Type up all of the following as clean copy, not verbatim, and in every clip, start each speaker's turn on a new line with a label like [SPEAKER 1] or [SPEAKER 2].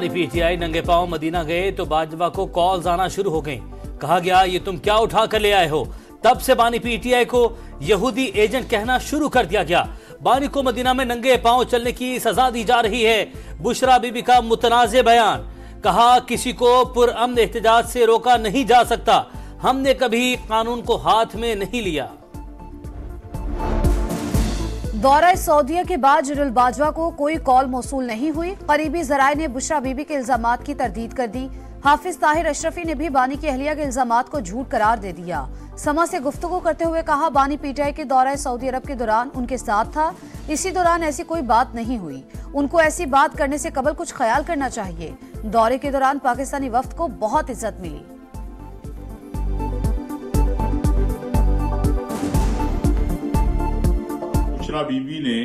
[SPEAKER 1] बानी पीटीआई नंगे पांव मदीना गए तो बाजवा को कॉल्स आना शुरू हो गई। कहा गया ये तुम क्या उठा कर ले आए हो। तब से बानी पीटीआई को यहूदी एजेंट कहना शुरू कर दिया गया। बानी को मदीना में नंगे पांव चलने की सजा दी जा रही है। बुशरा बीबी का मुतनाज़े बयान, कहा किसी को पुरअमन एहतजाज से रोका नहीं जा सकता, हमने कभी कानून को हाथ में नहीं लिया।
[SPEAKER 2] दौरा सऊदीया के बाद जनरल बाजवा को कोई कॉल मौसूल नहीं हुई। करीबी जराये ने बुशरा बीबी के इल्जामात की तरदीद कर दी। हाफिज ताहिर अशरफी ने भी बानी की अहलिया के इल्जामात को झूठ करार दे दिया। समा से गुफ्तगू करते हुए कहा बानी पीटीआई के दौरा सऊदी अरब के दौरान उनके साथ था, इसी दौरान ऐसी कोई बात नहीं हुई। उनको ऐसी बात करने से कबल कुछ ख्याल करना चाहिए। दौरे के दौरान पाकिस्तानी वफ्द को बहुत इज्जत मिली।
[SPEAKER 3] बुशरा बीबी ने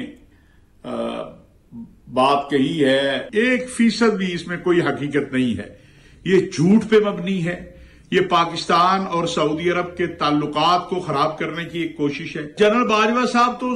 [SPEAKER 3] बात कही है, 1% भी इसमें कोई हकीकत नहीं है, ये झूठ पे मबनी है। ये पाकिस्तान और सऊदी अरब के ताल्लुकात को खराब करने की एक कोशिश है। जनरल बाजवा साहब तो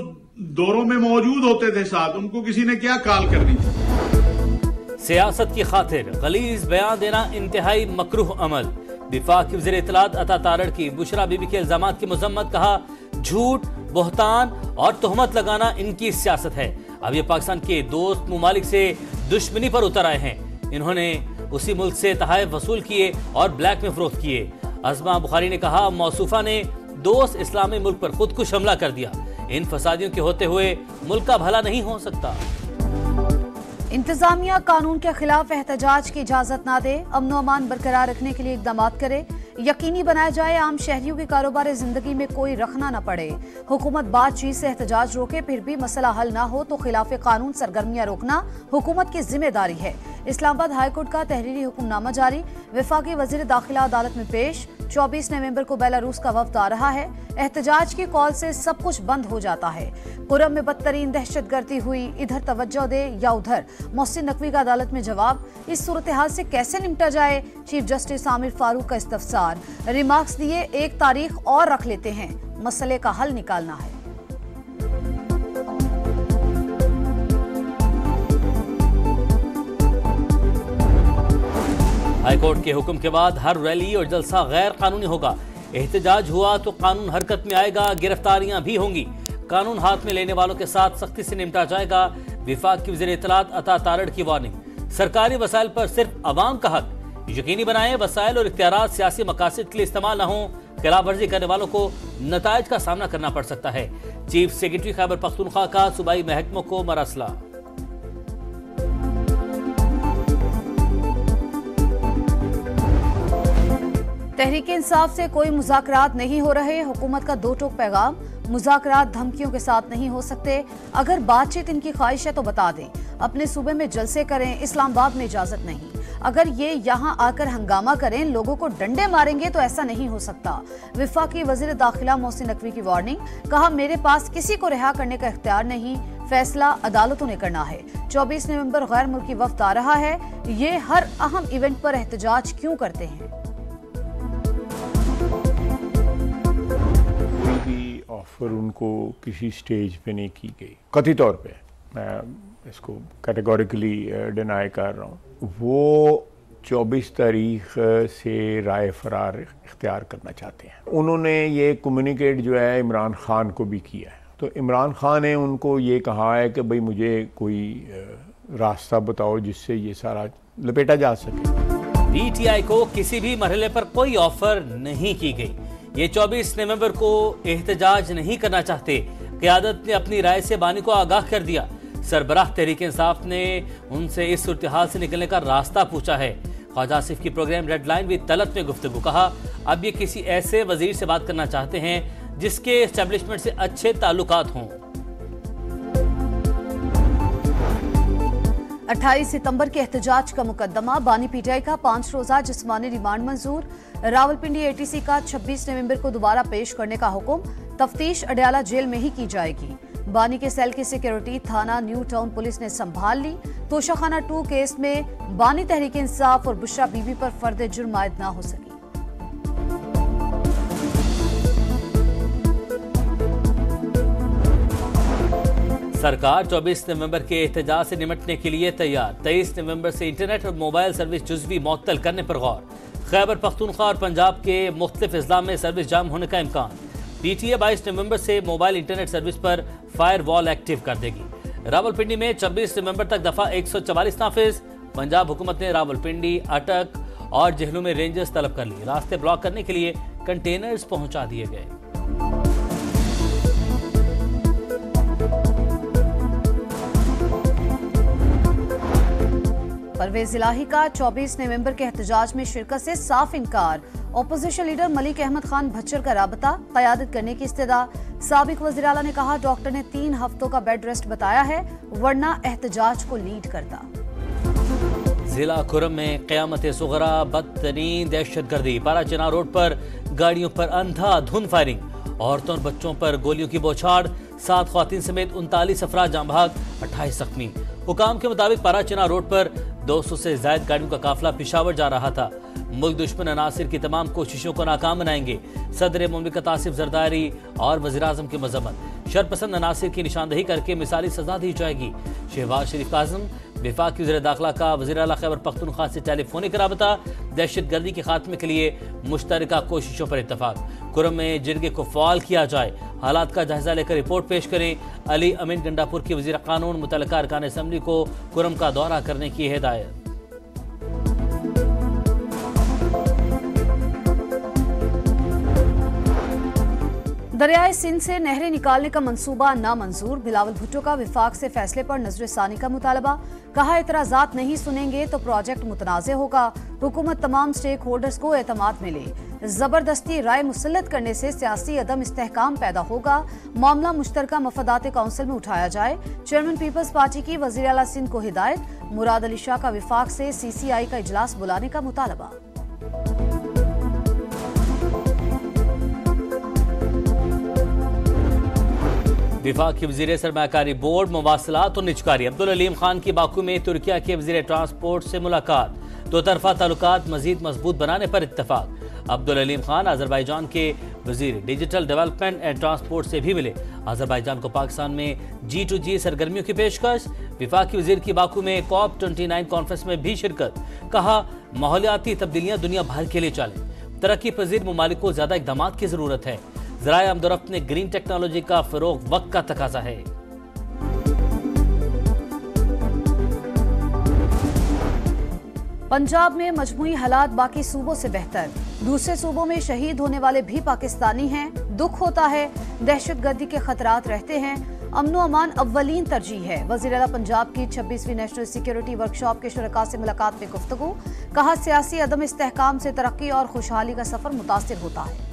[SPEAKER 3] दौरों में मौजूद होते थे साथ, उनको किसी ने क्या कॉल करनी थी।
[SPEAKER 1] सियासत की खातिर गलीज बयान देना इंतहाई मकरूह अमल। विफाक की वज़ीर इत्तलात अता तारड़ की बुशरा बीबी के इल्जामात की मजम्मत, कहा झूठ, बहतान और तोहमत लगाना इनकी सियासत है। अब ये पाकिस्तान के दोस्त मुमालिक से दुश्मनी पर उतर आए हैं। इन्होंने उसी मुल्क से तहफ़ वसूल किए और ब्लैक में फरोख्त किए। अज़मा बुखारी ने कहा मौसूफा ने दोस्त इस्लामी मुल्क पर खुदकुश हमला कर दिया। इन फसादियों के होते हुए मुल्क का भला नहीं हो सकता।
[SPEAKER 2] इंतजामिया कानून के खिलाफ एहतजाज की इजाजत ना दे, अमन अमान बरकरार रखने के लिए इकदाम करे। यकीनी बनाया जाए आम शहरियों की कारोबार जिंदगी में कोई रखना न पड़े। हुकूमत बातचीत से एहतजाज रोके, फिर भी मसला हल ना हो तो खिलाफ कानून सरगर्मियां रोकना हुकूमत की जिम्मेदारी है। इस्लामाबाद हाईकोर्ट का तहरीरी हुक्मनामा जारी। वफाकी वजीर दाखिला अदालत में पेश। 24 नवंबर को बेलारूस का वफ्द आ रहा है। एहतजाज की कॉल से सब कुछ बंद हो जाता है। पुरम में बदतरीन दहशतगर्दी हुई, इधर तवज्जो दे या उधर। मोहसिन नकवी का अदालत में जवाब, इस सूरत हाल से कैसे निपटा जाए। चीफ जस्टिस आमिर फारूक का इस्तफसार। रिमार्क्स दिए, एक तारीख और रख लेते हैं, मसले का हल निकालना है।
[SPEAKER 1] हाईकोर्ट के हुक्म के बाद हर रैली और जलसा गैर कानूनी होगा। एहतजाज हुआ तो कानून हरकत में आएगा, गिरफ्तारियां भी होंगी। कानून हाथ में लेने वालों के साथ सख्ती से निपटा जाएगा। विफाक की वज़ीर इत्तलात अता तारड़ की वार्निंग, सरकारी वसाइल पर सिर्फ अवाम का हक। यकीनी बनाएं वसाइल और इख्तियारात सियासी मकासद के लिए इस्तेमाल न हो। खिलाफ वर्जी करने वालों को नताइज का सामना करना पड़ सकता है। चीफ सेक्रेटरी खैबर पख्तूनख्वा का सूबाई महकमों को मरसला।
[SPEAKER 2] तहरीक इंसाफ से कोई मुज़ाकरात नहीं हो रहे। हुकूमत का दो टोक पैगाम, मुज़ाकरात धमकियों के साथ नहीं हो सकते। अगर बातचीत इनकी ख्वाहिश है तो बता दें, अपने सूबे में जलसे करें, इस्लामाबाद में इजाजत नहीं। अगर ये यहाँ आकर हंगामा करें, लोगों को डंडे मारेंगे तो ऐसा नहीं हो सकता। विफाकी वजीर दाखिला मोहसिन नकवी की वार्निंग, कहा मेरे पास किसी को रिहा करने का इख्तियार नहीं, फैसला अदालतों ने करना है। 24 नवंबर गैर मुल्की वफ्द आ रहा है, ये हर अहम इवेंट पर एहतजाज क्यों करते हैं।
[SPEAKER 4] कोई भी ऑफर उनको किसी स्टेज पे नहीं की गई, कथित तौर पे, मैं इसको कैटेगोरिकली डिनाई कर रहा हूँ। वो 24 तारीख से राय फरार इख्तियार करना चाहते हैं। उन्होंने ये कम्युनिकेट जो है इमरान खान को भी किया है। तो इमरान खान ने उनको ये कहा है कि भाई मुझे कोई रास्ता बताओ जिससे ये सारा लपेटा जा सके।
[SPEAKER 1] पीटीआई को किसी भी मरहले पर कोई ऑफर नहीं की गई। ये 24 नवंबर को एहतजाज नहीं करना चाहते। क़यादत ने अपनी राय से बानी को आगाह कर दिया। सरबराह तहरीक इंसाफ ने उनसे इस सूरत हाल से निकलने का रास्ता पूछा है। ख्वाजा आसिफ की program red line with Talat में गुफ्तगू, कहा अब ये किसी ऐसे वजीर से बात करना चाहते हैं जिसके एस्टेब्लिशमेंट से अच्छे ताल्लुकात हों।
[SPEAKER 2] 28 सितंबर के एहतजाज का मुकदमा, बानी पीटीआई का 5 रोजा जिस्मानी रिमांड मंजूर। रावलपिंडी एटीसी का 26 नवंबर को दोबारा पेश करने का हुक्म। तफ्तीश अडयाला जेल में ही की जाएगी। बानी के सेल की सिक्योरिटी थाना न्यू टाउन पुलिस ने संभाल ली। तोशाखाना 2 केस में बानी तहरीक इंसाफ और बुशरा बीबी पर फर्द जुर्म आयद न हो सकी।
[SPEAKER 1] सरकार 24 नवंबर के एहतजाज से निपटने के लिए तैयार। 23 नवंबर से इंटरनेट और मोबाइल सर्विस जुज़वी मुअत्तल करने पर गौर। खैबर पख्तूनख्वा और पंजाब के मुख्तलिफ अजला में सर्विस जाम होने का इम्कान। PTA 22 नवंबर से मोबाइल इंटरनेट सर्विस पर फायर वॉल एक्टिव कर देगी। रावलपिंडी में 26 नवंबर तक दफा 144 नाफिज। पंजाब हुकूमत ने रावलपिंडी, अटक और जेहलू में रेंजर्स तलब कर ली। रास्ते ब्लॉक करने के लिए कंटेनर्स पहुंचा दिए गए।
[SPEAKER 2] परवेज इलाही का 24 नवंबर के एहतजाज में शिरकत से साफ इनकार। अपोजिशन लीडर मलिक अहमद खान भच्चर का राबता, क़यादत करने की इस्तदा। साबिक वज़ीर आला ने कहा, डॉक्टर ने 3 हफ्तों का बेड रेस्ट बताया है, वरना एहतजाज को लीड करता।
[SPEAKER 1] जिला खुरम में क़यामत सुगरा, बदतरीन दहशतगर्दी। पाराचना रोड पर गाड़ियों पर अंधाधुंध फायरिंग। औरतों और बच्चों पर गोलियों की बौछार। 7 ख्वातीन समेत 39 अफराद जाम भाग, 28 जख्मी। हुकाम के मुताबिक पाराचना रोड पर 200 से ज्यादा गाड़ियों का काफिला पिशावर जा रहा था। मुल्क दुश्मन अनासिर की तमाम कोशिशों को नाकाम बनाएंगे। सदर मुमलिकत आसिफ जरदारी और वज़ीर आज़म की मजम्मत। शरपसंद अनासिर की निशानदही करके मिसाली सजा दी जाएगी। शहबाज शरीफ काज़िम, वफाकी वज़ीर दाखिला का वज़ीर आला खैबर पख्तूनख्वा से टेलीफोनिक राबता। दहशतगर्दी के खात्मे के लिए मुश्तरका कोशिशों पर इत्तफाक। कुरम में जिरगे को फ़ाल किया जाए, हालात का जायजा लेकर रिपोर्ट पेश करें। अली अमीन गंडापुर की वज़ीर कानून मुतल्लिका अरकान असम्बली को कुरम का दौरा करने की हिदायत।
[SPEAKER 2] दरियाए सिंध से नहरें निकालने का मंसूबा नामंजूर। बिलावल भुट्टो का विफाक से फैसले पर नजरसानी का मुतालबा। कहा, एतराजात नहीं सुनेंगे तो प्रोजेक्ट मुतनाज़े होगा। हुकूमत तमाम स्टेक होल्डर्स को एतमाद मिले। जबरदस्ती राय मुसल्लत करने से सियासी अदम इस्तेहकाम पैदा होगा। मामला मुश्तरका मफादात काउंसिल में उठाया जाए। चेयरमैन पीपल्स पार्टी की वज़ीर आला सिंध को हिदायत। मुराद अली शाह का विफाक से CCI का इजलास बुलाने का मुतालबा।
[SPEAKER 1] विफाक की वज़ीर सरमाकारी बोर्ड, मवासलात और निजकारी अब्दुल अलीम खान की बाकू में तुर्किया के वज़ीर ट्रांसपोर्ट से मुलाकात। दो तरफा ताल्लुकात मजीद मजबूत बनाने पर इत्तफाक। अब्दुल अलीम खान अजरबैजान के वज़ीर डिजिटल डेवलपमेंट एंड ट्रांसपोर्ट से भी मिले। अजरबैजान को पाकिस्तान में G2G सरगर्मियों की पेशकश। विफाकी वज़ीर की बाकू में COP29 कॉन्फ्रेंस में भी शिरकत। कहा, माहौलियाती तब्दीलियां दुनिया भर के लिए चलें। तरक्की पजीर ममालिक को ज्यादा इक़दामात की जरूरत है। ज़राए आमदोरफ्त में ग्रीन टेक्नोलॉजी का फ़रोग़ वक्त का तकाज़ा है।
[SPEAKER 2] पंजाब में मजमूई हालात बाकी सूबों से बेहतर। दूसरे सूबों में शहीद होने वाले भी पाकिस्तानी हैं। दुख होता है, दहशतगर्दी के खतरात रहते हैं। अमन व अमान अव्वलीन तरजीह है। वज़ीर आला पंजाब की 26वीं नेशनल सिक्योरिटी वर्कशॉप के शुरका से मुलाकात में गुफ्तगू। कहा, सियासी अदम इस्तेहकाम से तरक्की और खुशहाली का सफर मुतासिर होता है।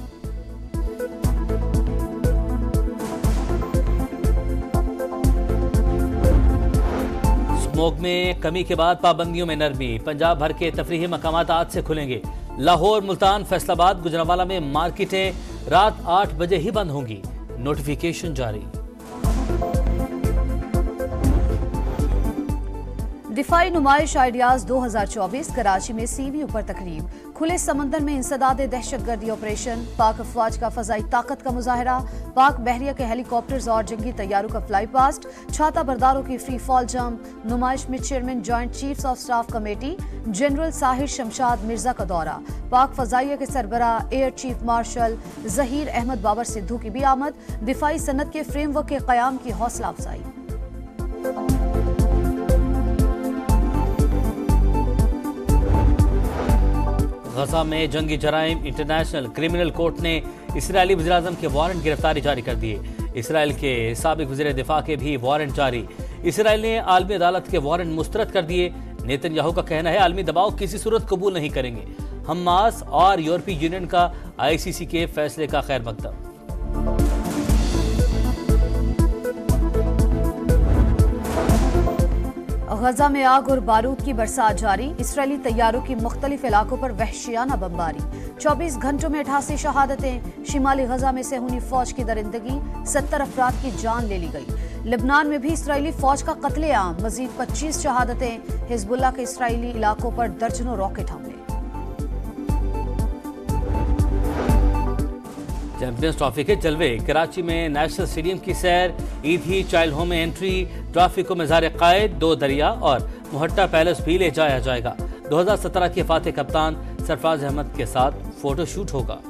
[SPEAKER 1] स्मोक में कमी के बाद पाबंदियों में नरमी। पंजाब भर के तफरीही मकामात आज से खुलेंगे। लाहौर, मुल्तान, फैसलाबाद, गुजरांवाला में मार्केटें रात 8 बजे ही बंद होंगी। नोटिफिकेशन जारी।
[SPEAKER 2] दिफाई नुमाइश आइडियाज 2024 कराची में CVU पर तकरीब। खुले समंदर में इंसदाद दहशतगर्दी ऑपरेशन। पाक अफवाज का फजाई ताकत का मुजाहरा। पाक बहरिया के हेलीकॉप्टर्स और जंगी तैयारों का फ्लाई पास्ट। छाता बरदारों की फ्री फॉल जंप। नुमाइश में chairman joint chiefs of staff committee general Sahir Shamshad Mirza का दौरा। पाक फजाइया के सरबरा air chief marshal Zaheer Ahmed Babar Sidhu की भी आमद। दिफाई सनत के फ्रेमवर्क के कयाम की हौसला अफजाई।
[SPEAKER 1] गजा में जंगी जराइम। इंटरनेशनल क्रिमिनल कोर्ट ने इसराइली वज़ीर-ए-आज़म के वारंट गिरफ्तारी जारी कर दिए। इसराइल के साबिक वज़ीर दिफा के भी वारंट जारी। इसराइल ने आलमी अदालत के वारंट मुस्तरद कर दिए। नेतन्याहू का कहना है, आलमी दबाव किसी सूरत कबूल नहीं करेंगे। हमास और यूरोपीय यूनियन का ICC के फैसले का खैर मकदम।
[SPEAKER 2] गजा में आग और बारूद की बरसात जारी। इसराइली तैयारों की मुख्तलिफ इलाकों पर वहशियाना बमबारी। 24 घंटों में 88 शहादतें। शिमाली गजा में सेहूनी फौज की दरिंदगी। 70 अफराद की जान ले ली गई। लेबनान में भी इसराइली फौज का कत्लेआम। मजीद 25 शहादतें। हिजबुल्लाह के इसराइली इलाकों पर दर्जनों रॉकेट हमले।
[SPEAKER 1] चैंपियंस ट्रॉफी के जलवे, कराची में नेशनल स्टेडियम की सैर, ईदी चाइल्ड होम में एंट्री, ट्रॉफी को मज़ार कायद, दो दरिया और मुहट्टा पैलेस भी ले जाया जाएगा। 2017 के फातेह कप्तान सरफराज अहमद के साथ फोटोशूट होगा।